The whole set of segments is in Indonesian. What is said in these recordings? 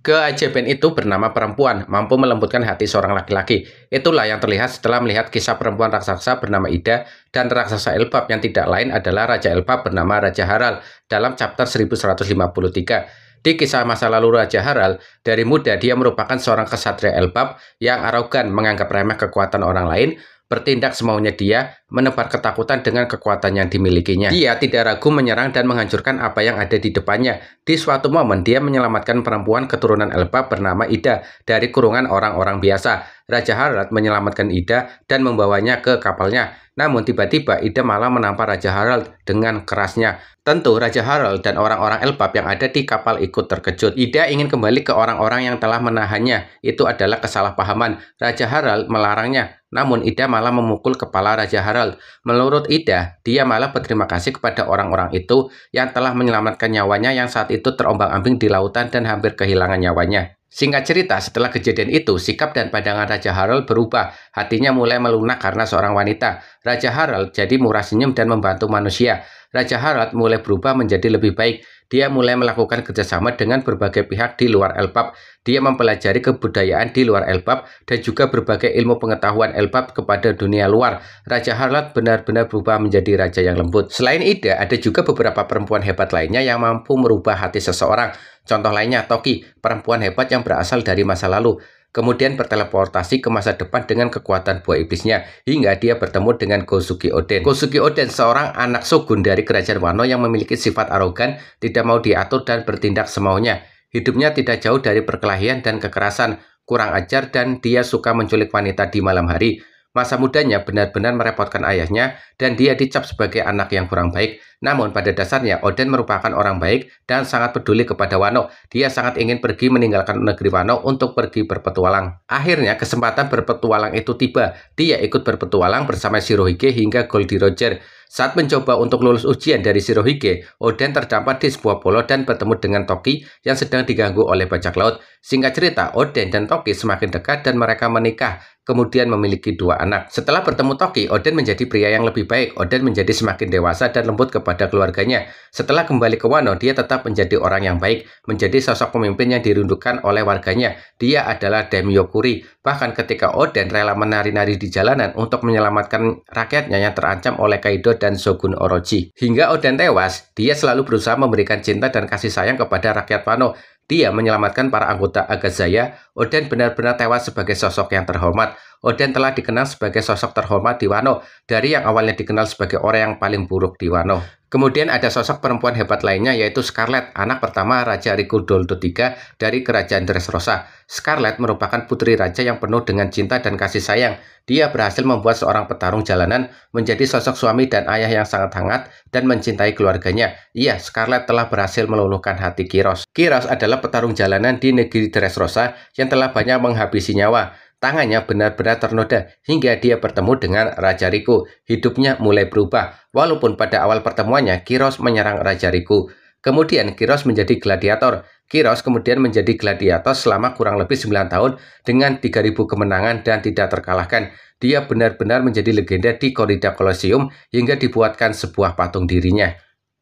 Keajaiban itu bernama perempuan, mampu melembutkan hati seorang laki-laki. Itulah yang terlihat setelah melihat kisah perempuan raksasa bernama Ida dan raksasa Elbap yang tidak lain adalah Raja Elbap bernama Raja Harald dalam chapter 1153. Di kisah masa lalu Raja Harald, dari muda dia merupakan seorang kesatria Elbap yang arogan, menganggap remeh kekuatan orang lain, bertindak semaunya dia, menebar ketakutan dengan kekuatan yang dimilikinya. Dia tidak ragu menyerang dan menghancurkan apa yang ada di depannya. Di suatu momen, dia menyelamatkan perempuan keturunan Elbap bernama Ida dari kurungan orang-orang biasa. Raja Harald menyelamatkan Ida dan membawanya ke kapalnya. Namun tiba-tiba Ida malah menampar Raja Harald dengan kerasnya. Tentu Raja Harald dan orang-orang Elbap yang ada di kapal ikut terkejut. Ida ingin kembali ke orang-orang yang telah menahannya. Itu adalah kesalahpahaman. Raja Harald melarangnya. Namun Ida malah memukul kepala Raja Harald. Menurut Ida, dia malah berterima kasih kepada orang-orang itu yang telah menyelamatkan nyawanya yang saat itu terombang-ambing di lautan dan hampir kehilangan nyawanya. Singkat cerita, setelah kejadian itu, sikap dan pandangan Raja Harald berubah. Hatinya mulai melunak karena seorang wanita. Raja Harald jadi murah senyum dan membantu manusia. Raja Harald mulai berubah menjadi lebih baik. Dia mulai melakukan kerjasama dengan berbagai pihak di luar Elbap. Dia mempelajari kebudayaan di luar Elbap dan juga berbagai ilmu pengetahuan Elbap kepada dunia luar. Raja Harald benar-benar berubah menjadi raja yang lembut. Selain Ida, ada juga beberapa perempuan hebat lainnya yang mampu merubah hati seseorang. Contoh lainnya Toki, perempuan hebat yang berasal dari masa lalu. Kemudian berteleportasi ke masa depan dengan kekuatan buah iblisnya, hingga dia bertemu dengan Kozuki Oden. Kozuki Oden seorang anak shogun dari kerajaan Wano yang memiliki sifat arogan, tidak mau diatur dan bertindak semaunya. Hidupnya tidak jauh dari perkelahian dan kekerasan, kurang ajar dan dia suka menculik wanita di malam hari. Masa mudanya benar-benar merepotkan ayahnya dan dia dicap sebagai anak yang kurang baik. Namun pada dasarnya Oden merupakan orang baik dan sangat peduli kepada Wano. Dia sangat ingin pergi meninggalkan negeri Wano untuk pergi berpetualang. Akhirnya kesempatan berpetualang itu tiba. Dia ikut berpetualang bersama Shirohige hingga Goldie Roger. Saat mencoba untuk lulus ujian dari Shirohige, Oden terdampar di sebuah pulau dan bertemu dengan Toki yang sedang diganggu oleh bajak laut. Singkat cerita, Oden dan Toki semakin dekat dan mereka menikah, kemudian memiliki 2 anak. Setelah bertemu Toki, Oden menjadi pria yang lebih baik. Oden menjadi semakin dewasa dan lembut kepada keluarganya. Setelah kembali ke Wano, dia tetap menjadi orang yang baik, menjadi sosok pemimpin yang dirindukan oleh warganya. Dia adalah Daimyo Kuri. Bahkan ketika Oden rela menari-nari di jalanan untuk menyelamatkan rakyatnya yang terancam oleh Kaido dan Shogun Orochi. Hingga Oden tewas, dia selalu berusaha memberikan cinta dan kasih sayang kepada rakyat Wano. Dia menyelamatkan para anggota Agazaya. Oden benar-benar tewas sebagai sosok yang terhormat. Oden telah dikenal sebagai sosok terhormat di Wano, dari yang awalnya dikenal sebagai orang yang paling buruk di Wano. Kemudian ada sosok perempuan hebat lainnya yaitu Scarlet, anak pertama Raja Rikudoldo III dari Kerajaan Dressrosa. Scarlet merupakan putri raja yang penuh dengan cinta dan kasih sayang. Dia berhasil membuat seorang petarung jalanan menjadi sosok suami dan ayah yang sangat hangat dan mencintai keluarganya. Iya, Scarlet telah berhasil meluluhkan hati Kiros. Kiros adalah petarung jalanan di negeri Dressrosa yang telah banyak menghabisi nyawa. Tangannya benar-benar ternoda hingga dia bertemu dengan Raja Riku. Hidupnya mulai berubah. Walaupun pada awal pertemuannya Kiros menyerang Raja Riku. Kemudian Kiros menjadi gladiator. Kiros kemudian menjadi gladiator selama kurang lebih 9 tahun dengan 3.000 kemenangan dan tidak terkalahkan. Dia benar-benar menjadi legenda di Korida Colosseum hingga dibuatkan sebuah patung dirinya.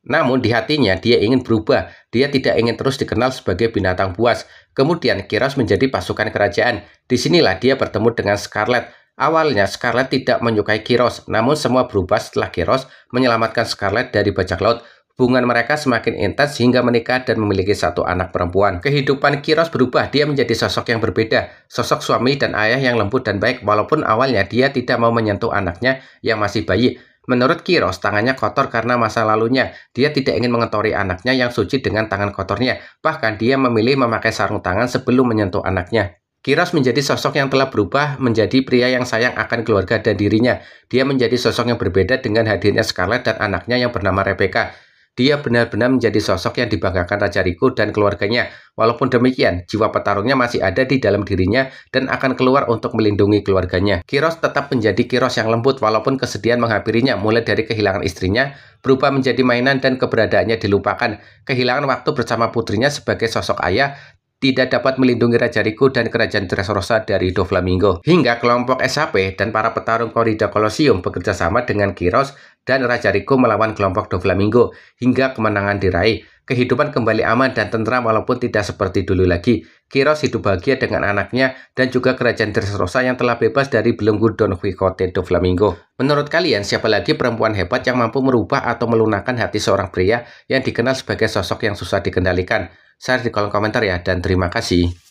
Namun di hatinya dia ingin berubah. Dia tidak ingin terus dikenal sebagai binatang buas. Kemudian Kiros menjadi pasukan kerajaan. Disinilah dia bertemu dengan Scarlet. Awalnya Scarlet tidak menyukai Kiros, namun semua berubah setelah Kiros menyelamatkan Scarlet dari bajak laut. Hubungan mereka semakin intens hingga menikah dan memiliki 1 anak perempuan. Kehidupan Kiros berubah, dia menjadi sosok yang berbeda. Sosok suami dan ayah yang lembut dan baik, walaupun awalnya dia tidak mau menyentuh anaknya yang masih bayi. Menurut Kiros, tangannya kotor karena masa lalunya. Dia tidak ingin mengotori anaknya yang suci dengan tangan kotornya. Bahkan dia memilih memakai sarung tangan sebelum menyentuh anaknya. Kiros menjadi sosok yang telah berubah menjadi pria yang sayang akan keluarga dan dirinya. Dia menjadi sosok yang berbeda dengan hadirnya Scarlet dan anaknya yang bernama Rebecca. Dia benar-benar menjadi sosok yang dibanggakan Raja Riku dan keluarganya. Walaupun demikian, jiwa petarungnya masih ada di dalam dirinya dan akan keluar untuk melindungi keluarganya. Kiros tetap menjadi Kiros yang lembut walaupun kesedihan menghampirinya, mulai dari kehilangan istrinya, berubah menjadi mainan dan keberadaannya dilupakan. Kehilangan waktu bersama putrinya sebagai sosok ayah, tidak dapat melindungi Raja Riku dan Kerajaan Dressrosa dari Doflamingo. Hingga kelompok SHP dan para petarung Korida Colosseum bekerja sama dengan Kiros dan Raja Riku melawan kelompok Doflamingo hingga kemenangan diraih. Kehidupan kembali aman dan tentram walaupun tidak seperti dulu lagi. Kiros hidup bahagia dengan anaknya dan juga kerajaan Dressrosa yang telah bebas dari belenggu Don Quixote do Flamingo. Menurut kalian, siapa lagi perempuan hebat yang mampu merubah atau melunakkan hati seorang pria yang dikenal sebagai sosok yang susah dikendalikan? Share di kolom komentar ya, dan terima kasih.